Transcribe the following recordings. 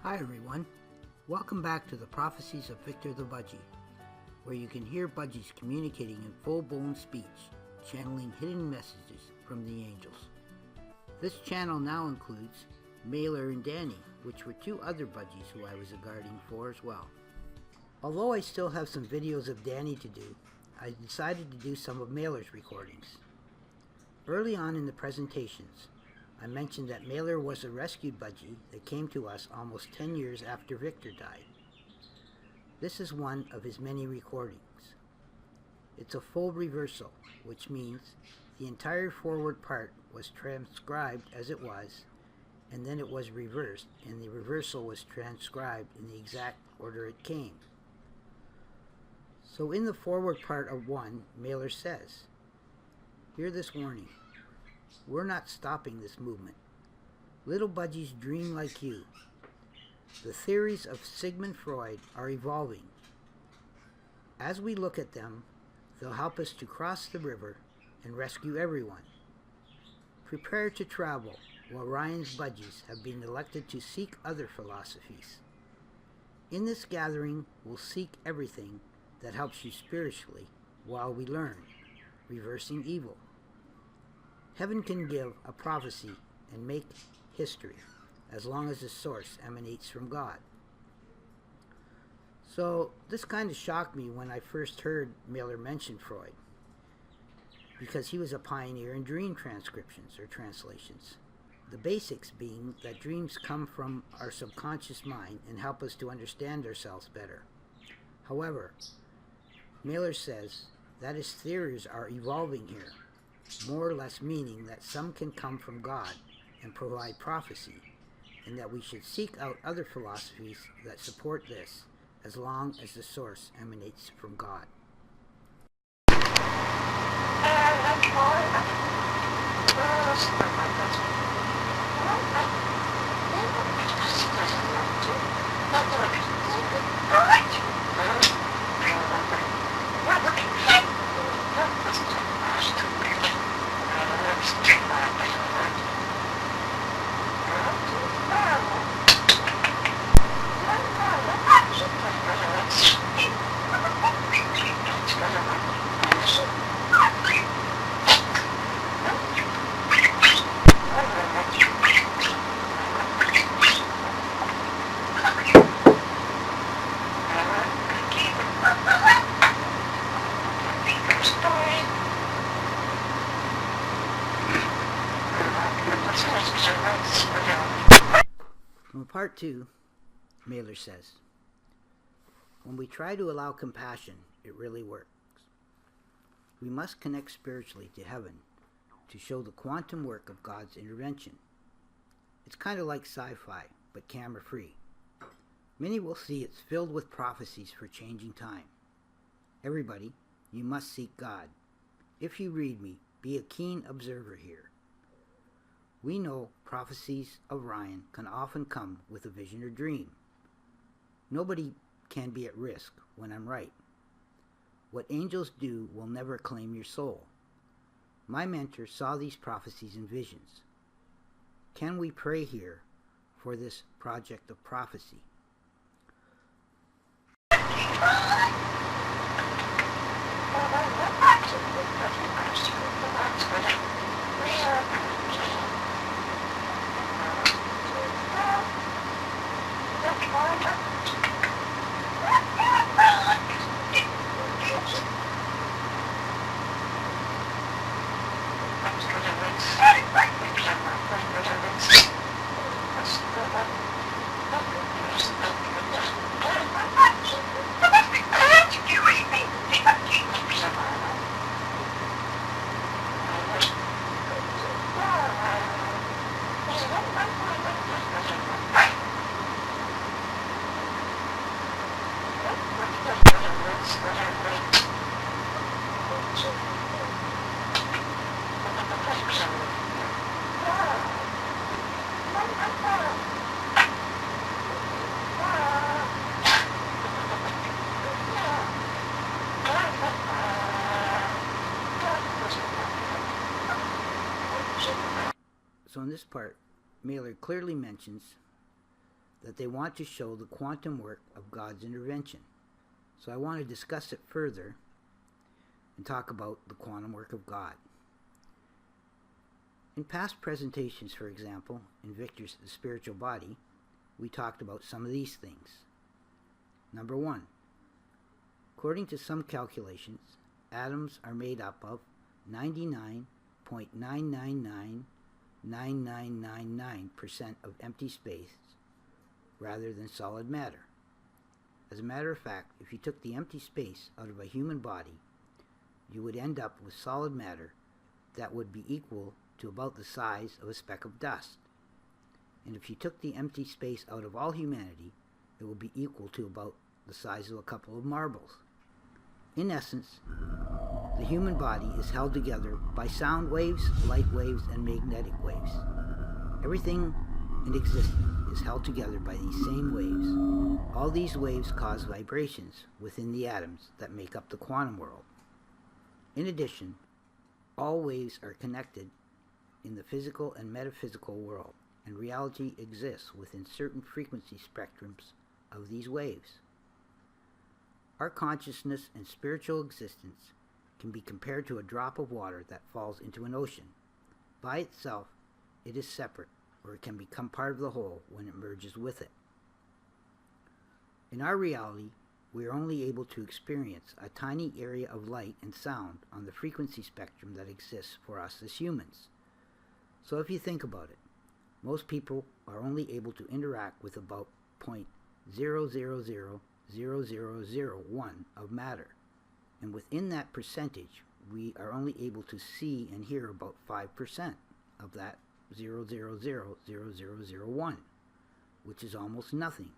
Hi everyone, welcome back to the Prophecies of Victor the Budgie, where you can hear budgies communicating in full-blown speech, channeling hidden messages from the angels. This channel now includes Mailer and Danny, which were two other budgies who I was a guardian for as well. Although I still have some videos of Danny to do, I decided to do some of Mailer's recordings. Early on in the presentations, I mentioned that Mailer was a rescued budgie that came to us almost 10 years after Victor died. This is one of his many recordings. It's a full reversal, which means the entire forward part was transcribed as it was, and then it was reversed, and the reversal was transcribed in the exact order it came. So in the forward part of 1, Mailer says, "Hear this warning. We're not stopping this movement. Little budgies dream like you. The theories of Sigmund Freud are evolving. As we look at them, they'll help us to cross the river and rescue everyone. Prepare to travel while Ryan's budgies have been elected to seek other philosophies. In this gathering, we'll seek everything that helps you spiritually while we learn, reversing evil. Heaven can give a prophecy and make history, as long as the source emanates from God." So this kind of shocked me when I first heard Mailer mention Freud, because he was a pioneer in dream transcriptions or translations. The basics being that dreams come from our subconscious mind and help us to understand ourselves better. However, Mailer says that his theories are evolving here, more or less meaning that some can come from God and provide prophecy, and that we should seek out other philosophies that support this, as long as the source emanates from God. In part 2, Mailer says, "When we try to allow compassion, it really works. We must connect spiritually to heaven to show the quantum work of God's intervention. It's kind of like sci-fi, but camera-free. Many will see it's filled with prophecies for changing time. Everybody, you must seek God. If you read me, be a keen observer here. We know prophecies of Ryan can often come with a vision or dream. Nobody can be at risk when I'm right. What angels do will never claim your soul. My mentor saw these prophecies and visions. Can we pray here for this project of prophecy?" So in this part, Mailer clearly mentions that they want to show the quantum work of God's intervention. So I want to discuss it further and talk about the quantum work of God. In past presentations, for example, in Victor's The Spiritual Body, we talked about some of these things. Number 1, according to some calculations, atoms are made up of 99.9999999% of empty space rather than solid matter. As a matter of fact, if you took the empty space out of a human body, you would end up with solid matter that would be equal to about the size of a speck of dust. And if you took the empty space out of all humanity, it would be equal to about the size of a couple of marbles. In essence, the human body is held together by sound waves, light waves, and magnetic waves. Everything in existence is held together by these same waves. All these waves cause vibrations within the atoms that make up the quantum world. In addition, all waves are connected in the physical and metaphysical world, and reality exists within certain frequency spectrums of these waves. Our consciousness and spiritual existence can be compared to a drop of water that falls into an ocean. By itself, it is separate, or it can become part of the whole when it merges with it. In our reality, we are only able to experience a tiny area of light and sound on the frequency spectrum that exists for us as humans. So if you think about it, most people are only able to interact with about 0.0000001 of matter, and within that percentage, we are only able to see and hear about 5% of that 0.0000001, which is almost nothing.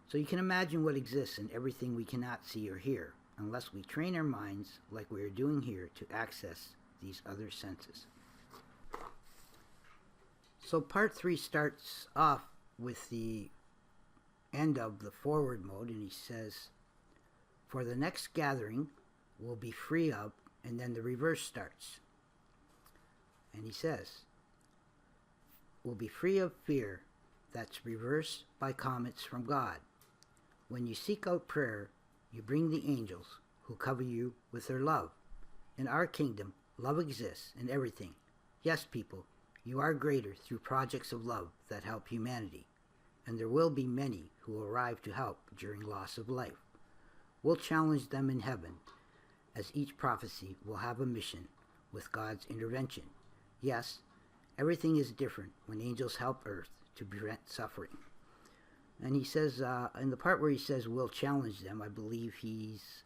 So you can imagine what exists in everything we cannot see or hear, unless we train our minds like we are doing here to access these other senses. So part 3 starts off with the end of the forward mode, and he says, for the next gathering will be free of, and then the reverse starts. And he says, will be free of fear that's reversed by comments from God. When you seek out prayer, you bring the angels who cover you with their love. In our kingdom, love exists in everything. Yes, people, you are greater through projects of love that help humanity, and there will be many who arrive to help during loss of life. We'll challenge them in heaven, as each prophecy will have a mission with God's intervention. Yes, everything is different when angels help Earth to prevent suffering. And he says, in the part where he says we'll challenge them, I believe he's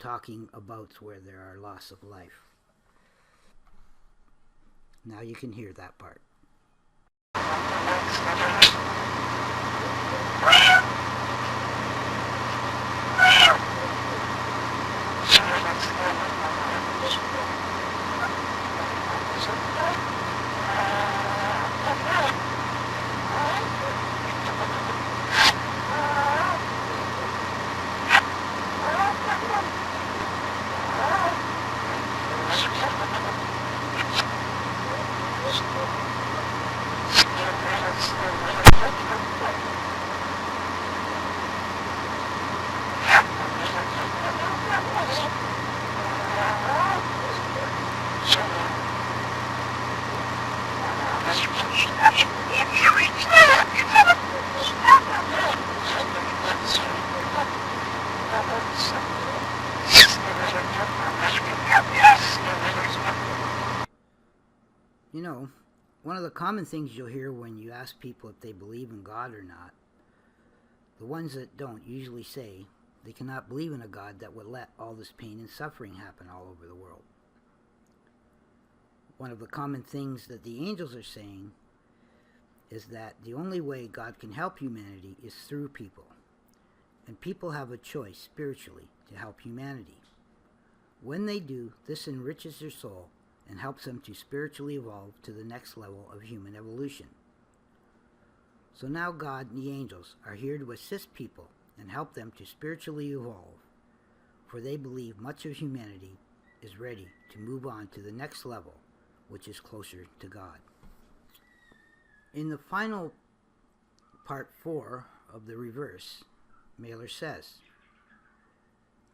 talking about where there are loss of life. Now you can hear that part. You know, one of the common things you'll hear when you ask people if they believe in God or not, the ones that don't usually say they cannot believe in a God that would let all this pain and suffering happen all over the world. One of the common things that the angels are saying is that the only way God can help humanity is through people, and people have a choice spiritually to help humanity. When they do, this enriches their soul and helps them to spiritually evolve to the next level of human evolution. So now God and the angels are here to assist people and help them to spiritually evolve, for they believe much of humanity is ready to move on to the next level, which is closer to God. In the final Part 4 of the reverse, Mailer says,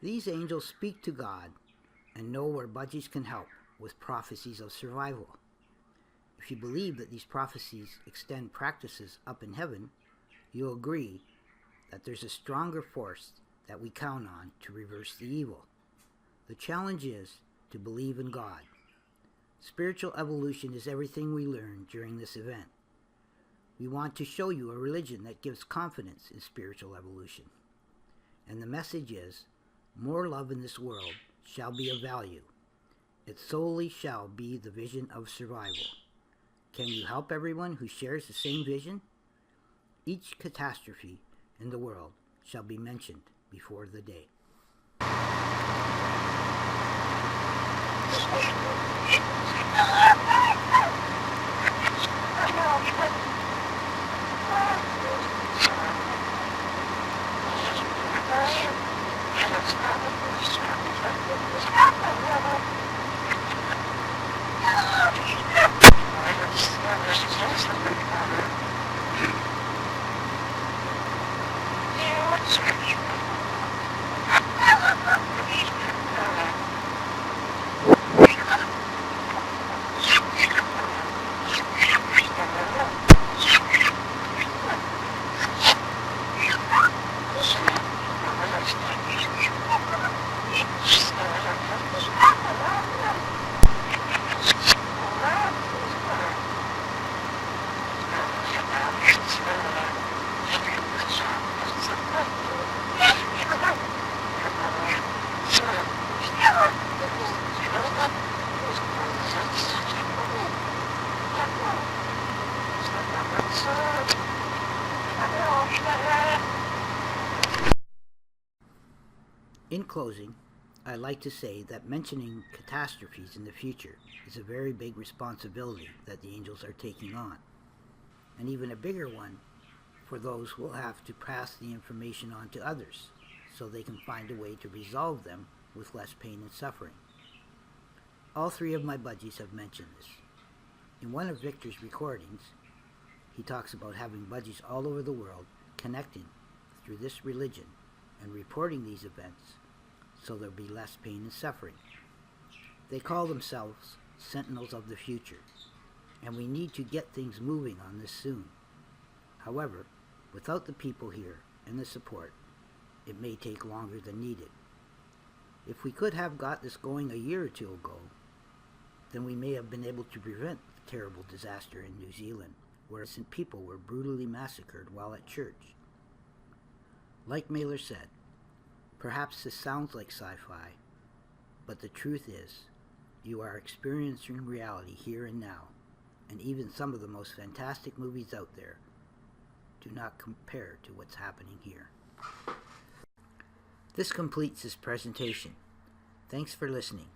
"These angels speak to God and know where budgies can help with prophecies of survival. If you believe that these prophecies extend practices up in heaven, you'll agree that there's a stronger force that we count on to reverse the evil. The challenge is to believe in God. Spiritual evolution is everything we learn during this event. We want to show you a religion that gives confidence in spiritual evolution. And the message is, more love in this world shall be of value. It solely shall be the vision of survival. Can you help everyone who shares the same vision? Each catastrophe in the world shall be mentioned before the day." In closing, I'd like to say that mentioning catastrophes in the future is a very big responsibility that the angels are taking on, and even a bigger one for those who will have to pass the information on to others so they can find a way to resolve them with less pain and suffering. All three of my budgies have mentioned this. In one of Victor's recordings, he talks about having budgies all over the world connecting through this religion and reporting these events so there'll be less pain and suffering. They call themselves Sentinels of the Future, and we need to get things moving on this soon. However, without the people here and the support, it may take longer than needed. If we could have got this going a year or two ago, then we may have been able to prevent the terrible disaster in New Zealand, where innocent people were brutally massacred while at church. Like Mailer said, perhaps this sounds like sci-fi, but the truth is, you are experiencing reality here and now, and even some of the most fantastic movies out there do not compare to what's happening here. This completes this presentation. Thanks for listening.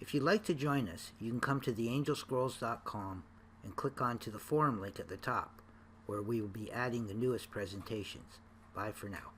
If you'd like to join us, you can come to theangelscrolls.com and click onto the forum link at the top, where we will be adding the newest presentations. Bye for now.